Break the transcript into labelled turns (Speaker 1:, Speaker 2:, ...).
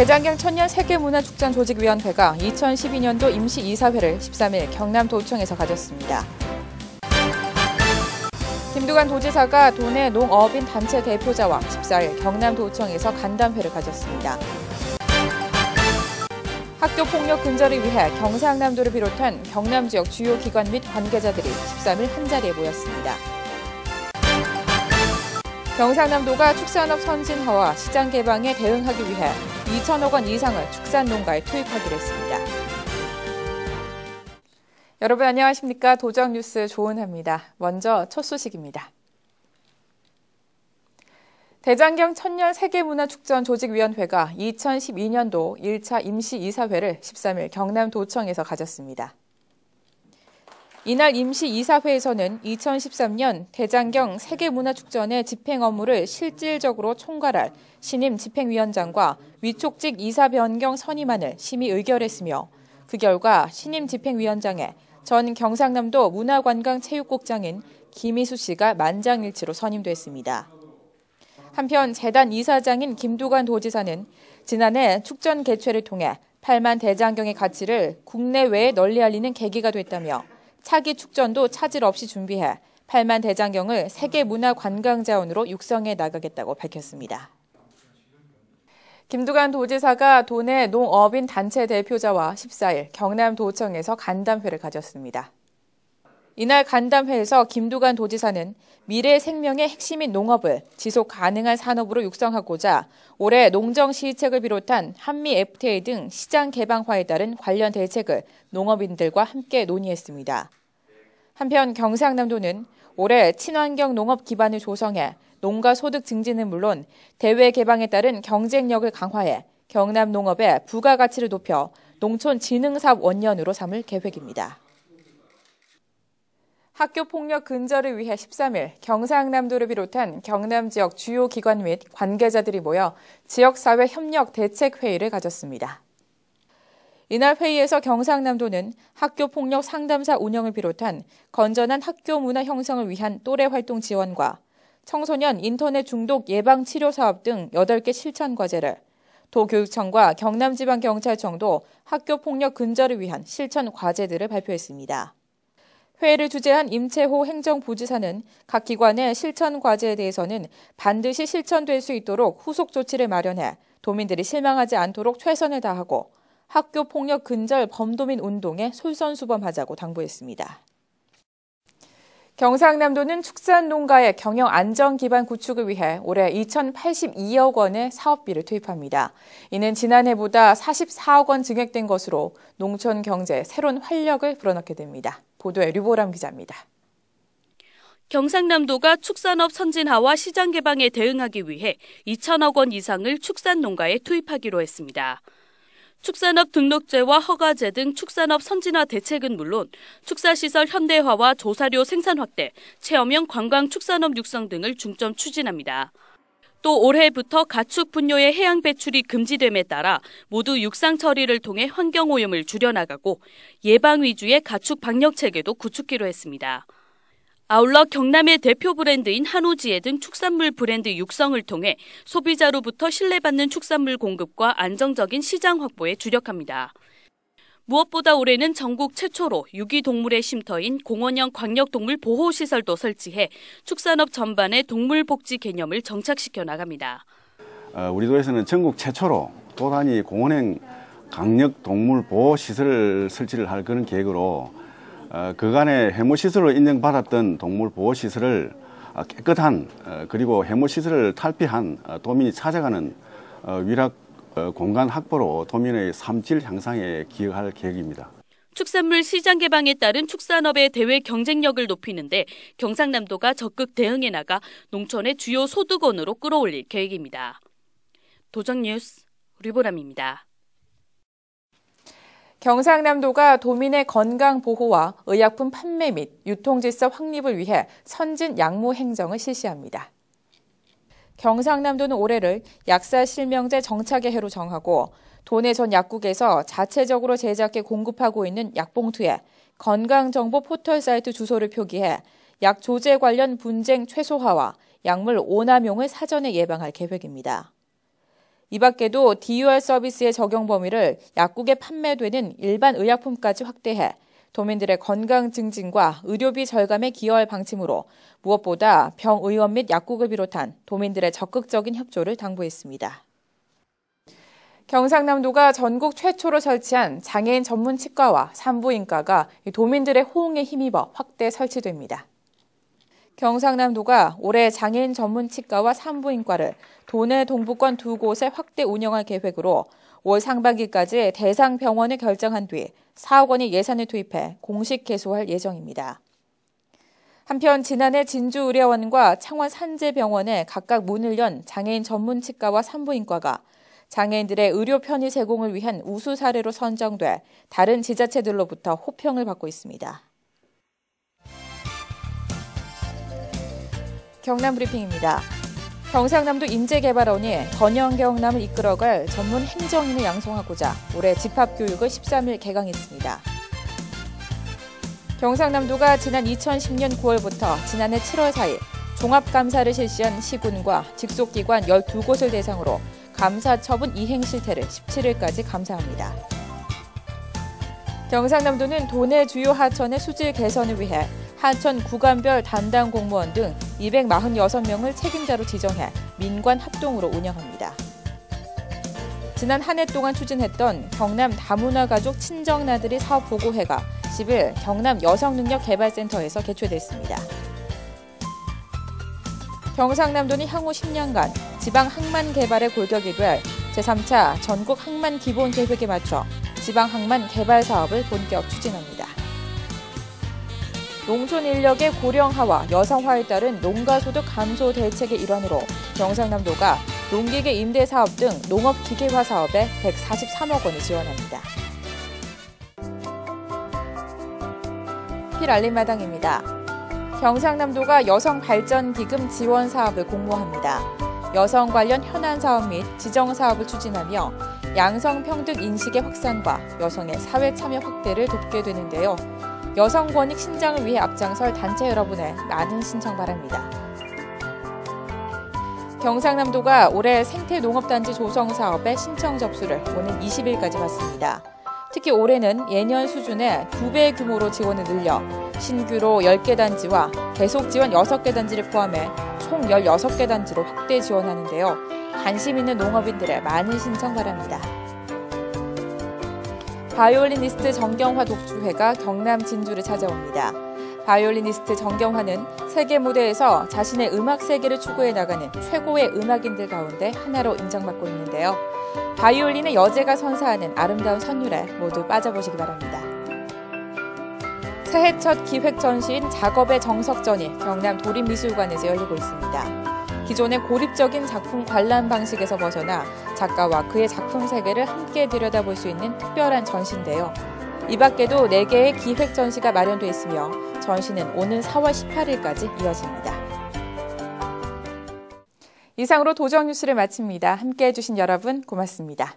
Speaker 1: 대장경 천년 세계문화축전 조직위원회가 2012년도 임시이사회를 13일 경남도청에서 가졌습니다. 김두관 도지사가 도내 농업인 단체 대표자와 14일 경남도청에서 간담회를 가졌습니다. 학교폭력 근절을 위해 경상남도를 비롯한 경남 지역 주요 기관 및 관계자들이 13일 한자리에 모였습니다. 경상남도가 축산업 선진화와 시장 개방에 대응하기 위해 2천억 원 이상을 축산농가에 투입하기로 했습니다. 여러분 안녕하십니까? 도정뉴스 조은하입니다. 먼저 첫 소식입니다. 대장경 천년 세계문화축전 조직위원회가 2012년도 1차 임시이사회를 13일 경남도청에서 가졌습니다. 이날 임시이사회에서는 2013년 대장경 세계문화축전의 집행 업무를 실질적으로 총괄할 신임 집행위원장과 위촉직 이사 변경 선임안을 심의 의결했으며 그 결과 신임 집행위원장에 전 경상남도 문화관광체육국장인 김희수 씨가 만장일치로 선임됐습니다. 한편 재단 이사장인 김두관 도지사는 지난해 축전 개최를 통해 8만 대장경의 가치를 국내외에 널리 알리는 계기가 됐다며 차기 축전도 차질 없이 준비해 8만 대장경을 세계문화관광자원으로 육성해 나가겠다고 밝혔습니다. 김두관 도지사가 도내 농업인 단체 대표자와 14일 경남도청에서 간담회를 가졌습니다. 이날 간담회에서 김두관 도지사는 미래 생명의 핵심인 농업을 지속 가능한 산업으로 육성하고자 올해 농정시책을 비롯한 한미 FTA 등 시장 개방화에 따른 관련 대책을 농업인들과 함께 논의했습니다. 한편 경상남도는 올해 친환경 농업 기반을 조성해 농가 소득 증진은 물론 대외 개방에 따른 경쟁력을 강화해 경남 농업의 부가가치를 높여 농촌 진흥사업 원년으로 삼을 계획입니다. 학교폭력 근절을 위해 13일 경상남도를 비롯한 경남 지역 주요 기관 및 관계자들이 모여 지역사회 협력 대책회의를 가졌습니다. 이날 회의에서 경상남도는 학교폭력 상담사 운영을 비롯한 건전한 학교 문화 형성을 위한 또래 활동 지원과 청소년 인터넷 중독 예방 치료 사업 등 8개 실천 과제를, 도교육청과 경남지방경찰청도 학교폭력 근절을 위한 실천 과제들을 발표했습니다. 회의를 주재한 임채호 행정부지사는 각 기관의 실천 과제에 대해서는 반드시 실천될 수 있도록 후속 조치를 마련해 도민들이 실망하지 않도록 최선을 다하고 학교폭력 근절 범도민 운동에 솔선수범하자고 당부했습니다. 경상남도는 축산농가의 경영 안정 기반 구축을 위해 올해 2,082억 원의 사업비를 투입합니다. 이는 지난해보다 44억 원 증액된 것으로 농촌 경제에 새로운 활력을 불어넣게 됩니다. 보도에 류보람 기자입니다.
Speaker 2: 경상남도가 축산업 선진화와 시장 개방에 대응하기 위해 2천억 원 이상을 축산농가에 투입하기로 했습니다. 축산업 등록제와 허가제 등 축산업 선진화 대책은 물론 축사시설 현대화와 조사료 생산 확대, 체험형 관광 축산업 육성 등을 중점 추진합니다. 또 올해부터 가축 분뇨의 해양 배출이 금지됨에 따라 모두 육상 처리를 통해 환경오염을 줄여나가고 예방 위주의 가축 방역 체계도 구축키로 했습니다. 아울러 경남의 대표 브랜드인 한우지혜 등 축산물 브랜드 육성을 통해 소비자로부터 신뢰받는 축산물 공급과 안정적인 시장 확보에 주력합니다. 무엇보다 올해는 전국 최초로 유기동물의 쉼터인 공원형 광역동물 보호시설도 설치해 축산업 전반의 동물복지 개념을 정착시켜 나갑니다.
Speaker 3: 우리 도에서는 전국 최초로 도단위 공원형 강력동물 보호시설을 설치를 할 그런 계획으로 그간의 해모시설로 인정받았던 동물보호시설을 깨끗한 그리고 해모시설을 탈피한 도민이 찾아가는 위락 공간 확보로 도민의 삶질 향상에 기여할 계획입니다.
Speaker 2: 축산물 시장 개방에 따른 축산업의 대외 경쟁력을 높이는데 경상남도가 적극 대응해 나가 농촌의 주요 소득원으로 끌어올릴 계획입니다. 도정뉴스 류보람입니다.
Speaker 1: 경상남도가 도민의 건강 보호와 의약품 판매 및 유통질서 확립을 위해 선진 약무 행정을 실시합니다. 경상남도는 올해를 약사 실명제 정착의 해로 정하고 도내 전 약국에서 자체적으로 제작해 공급하고 있는 약봉투에 건강정보 포털 사이트 주소를 표기해 약 조제 관련 분쟁 최소화와 약물 오남용을 사전에 예방할 계획입니다. 이 밖에도 DUR 서비스의 적용 범위를 약국에 판매되는 일반 의약품까지 확대해 도민들의 건강 증진과 의료비 절감에 기여할 방침으로 무엇보다 병의원 및 약국을 비롯한 도민들의 적극적인 협조를 당부했습니다. 경상남도가 전국 최초로 설치한 장애인 전문 치과와 산부인과가 도민들의 호응에 힘입어 확대 설치됩니다. 경상남도가 올해 장애인 전문 치과와 산부인과를 도내 동부권 2곳에 확대 운영할 계획으로 올 상반기까지 대상 병원을 결정한 뒤 4억 원의 예산을 투입해 공식 개소할 예정입니다. 한편 지난해 진주의료원과 창원 산재병원에 각각 문을 연 장애인 전문 치과와 산부인과가 장애인들의 의료 편의 제공을 위한 우수 사례로 선정돼 다른 지자체들로부터 호평을 받고 있습니다. 경남브리핑입니다. 경상남도 인재개발원이 번영경남을 이끌어갈 전문 행정인을 양성하고자 올해 집합교육을 13일 개강했습니다. 경상남도가 지난 2010년 9월부터 지난해 7월 사이 종합감사를 실시한 시군과 직속기관 12곳을 대상으로 감사처분 이행 실태를 17일까지 감사합니다. 경상남도는 도내 주요 하천의 수질 개선을 위해 하천 구간별 담당 공무원 등 246명을 책임자로 지정해 민관 합동으로 운영합니다. 지난 한 해 동안 추진했던 경남 다문화 가족 친정나들이 사업 보고회가 10일 경남 여성능력개발센터에서 개최됐습니다. 경상남도는 향후 10년간 지방 항만 개발의 골격이 될 제3차 전국 항만 기본 계획에 맞춰 지방 항만 개발 사업을 본격 추진합니다. 농촌 인력의 고령화와 여성화에 따른 농가소득 감소 대책의 일환으로 경상남도가 농기계 임대 사업 등 농업 기계화 사업에 143억 원을 지원합니다. 필알림마당입니다. 경상남도가 여성발전기금 지원 사업을 공모합니다. 여성 관련 현안 사업 및 지정 사업을 추진하며 양성평등 인식의 확산과 여성의 사회 참여 확대를 돕게 되는데요. 여성 권익 신장을 위해 앞장설 단체 여러분의 많은 신청 바랍니다. 경상남도가 올해 생태농업단지 조성 사업의 신청 접수를 오는 20일까지 받습니다. 특히 올해는 예년 수준의 2배 규모로 지원을 늘려 신규로 10개 단지와 계속 지원 6개 단지를 포함해 총 16개 단지로 확대 지원하는데요. 관심 있는 농업인들의 많은 신청 바랍니다. 바이올리니스트 정경화 독주회가 경남 진주를 찾아옵니다. 바이올리니스트 정경화는 세계 무대에서 자신의 음악 세계를 추구해 나가는 최고의 음악인들 가운데 하나로 인정받고 있는데요. 바이올린의 여제가 선사하는 아름다운 선율에 모두 빠져보시기 바랍니다. 새해 첫 기획 전시인 작업의 정석전이 경남 도립미술관에서 열리고 있습니다. 기존의 고립적인 작품 관람 방식에서 벗어나 작가와 그의 작품 세계를 함께 들여다볼 수 있는 특별한 전시인데요. 이 밖에도 4개의 기획 전시가 마련돼 있으며 전시는 오는 4월 18일까지 이어집니다. 이상으로 도정 뉴스를 마칩니다. 함께해 주신 여러분 고맙습니다.